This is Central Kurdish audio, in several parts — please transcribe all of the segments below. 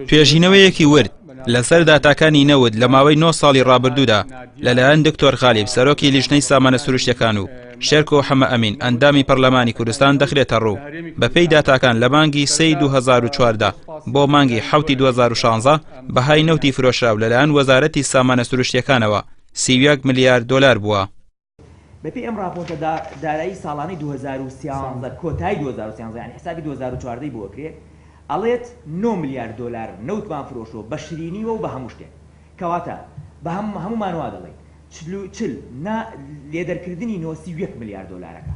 توێژینەوەیەکی ورد لەسەر داتاکانی نەود لە ماوەی 9 ساڵی ڕابردوودا لەلایەن دکتۆر خالیب سەرۆکی لیژنەی سامانە سروشتیەکان و شێرکۆ حەمە ئەمین ئەندامی پەرلەمانی کوردستان دەخرێتە ڕوو بەپێی داتاکان لە مانگی 2014 بۆ مانگی 7 2016 بەهای نەوتی فرۆشراو لەلایەن وەزارەتی سامانە سروشتیەکانەوە 31 ملیار دلار بووە. بەپێی ئەم راپۆرتە دارایی ساڵانەی 2013 کۆتایی 2013 یعنی حسابی 2014 بۆکرێت ئەڵێت 9 ملیار دلار نەوتمان فرۆشەوە بە شرینیوە و بە هەموو شتێک کەواتە بە هەمومان وا دەڵێ چل لێدەرکردنی 91 ملیار دلارەکە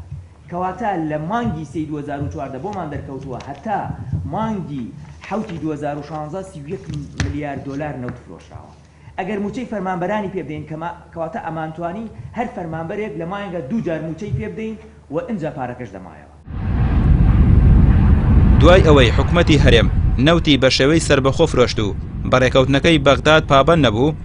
کەواتە لە مانگی 2014 بۆمان دەرکەوتووە هەتا مانگی 7 2016 31 ملیار دلار نەوت فرۆشراوە. ئەگەر موچەی فەرمانبەرانی پێ بدەین کەواتە ئەمانتوانی هەر فەرمانبەرێک لە مانگە 2 جار موچەی پێ بدەین و ئەنجا پارەکەش دەمایەوە. دوای ئەوەی حکومەتی هەرێم نەوتی بە شێوەی سربەخۆ فرۆشت و بەڕێکەوتنەکەی بەغداد پابەند نەبوو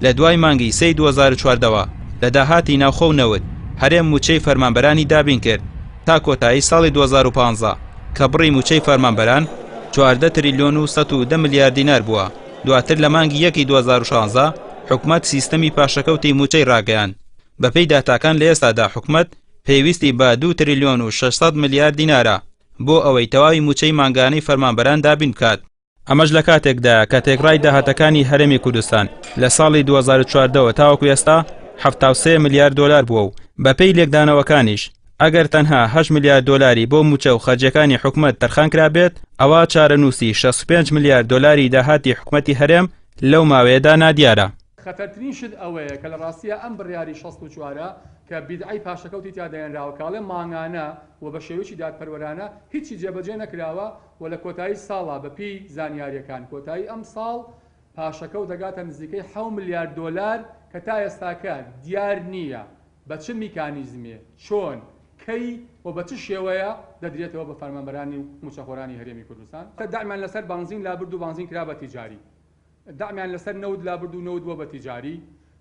لە دوای مانگی 3 2014 لە داهاتی ناوخۆ نەوت هەرێم موچەی فەرمانبەرانی دابین کرد تا کۆتایی ساڵی 2015 کە بڕی موچەی فەرمانبەران 14 تریلیۆن و 110 ملیار دینار بووە. دواتر لە مانگی 1 2016 حکومەت سیستەمی پاشەکەوتی موچەی ڕاگەیاند. بەپێی داتاکان لە ئێستادا حکومەت پێویستی بە 2 تریلیۆن و 600 ملیار دینارە بۆ ئەوەی تەواوی موچەی مانگانەی فەرمانبەران دابین بکات. ئەمەش لە کاتێکدا کە تێکڕای داهاتەکانی هەرێمی کوردستان لە ساڵی 2014 تاوەکو ئێستا 73 ملیار دلار بووە و بەپێی لێکدانەوەکانیش ئەگەر تەنها 8 ملیار دلاری بۆ موچە و خەرجەکانی حکومەت تەرخان کرابێت ئەوە چارەنووسی 65 ملیار دلاری داهاتی حکومەتی هەرێم لەو ماوەیەدا نادیارە. خەتەرترین شت ئەوەیە کە لە ڕاستیە ئەم بڕیاری 64 کە بیدعی پاشەکەوتی تا دەهێنراوە کاڵێ مانگانە و بە شێوەیەکی دادپەروەرانە هیچی جێبەجێ نەکراوە و لە کۆتایی ساڵا بەپێی زانیاریەکان کۆتایی ئەم ساڵ پاشەکەوت دەگاتە نزیکەی 7 ملیار دلار کە تا ئێستاکە دیار نییە بە چ میکانیزمێ چۆن کەی و بە چ شێوەیە دەدرێتەوە بە فەرمانبەرانی و موچەخۆرانی هەرێمی کوردستان. داعمان لەسەر بانزین لابرد و بانزین کرا بە تیجاری، داعمان لەسەر نەود لابرد و نەود بووە بە تیجاری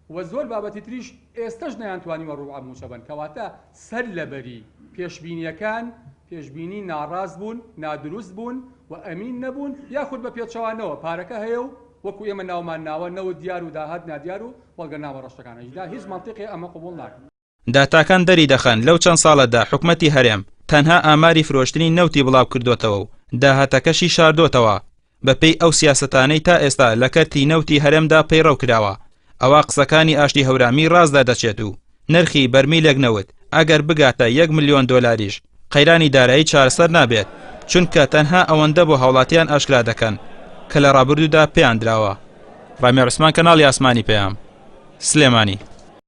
و زۆر بابەتی تریش ئێستش نەیانتوانیوە ڕووعە موچە بن کەواتە سەر لەبەری پێشبینیەکان پێشبینی ناڕاست بوون نادروست بوون و ئەمین نەبوون یاخود بە پێچەوانەوە پارەکە هەیە و وەکو ئێمە ناومان ناوە نەوە دیار و داهات نادیار و وەڵگە ناوە ڕەشتەکانەشدا هیچ مەنتیقی ئەمە قبوڵ ناکەن. داتاکان دەری دەخەن لەو چەند ساڵەدا حکومەتی هەرێم تەنها ئاماری فرۆشتنی نەوتی بڵاو کردوتەوە و داهاتەکەشی شاردۆتەوە بەپێی ئەو سیاسەتانەی تا ئێستا لە کەرتی نەوتی هەرێمدا پەیڕەو کراوە. ئەوە قسەکانی ئاشتی هەورامی ڕازدا دەچێت و نرخی بەرمیلێک نەوت ئەگەر بگاتە 1 ملیۆن دلاریش قەیرانی دارایی چارەسەر نابێت چونکە تەنها ئەوەندە بۆ هاوڵاتیان ئاشکرا دەکەن کە لە ڕابردوودا پێیان دراوە. ڕامێ عوسمان کەناڵی ئاسمانی پێیام سلێمانی.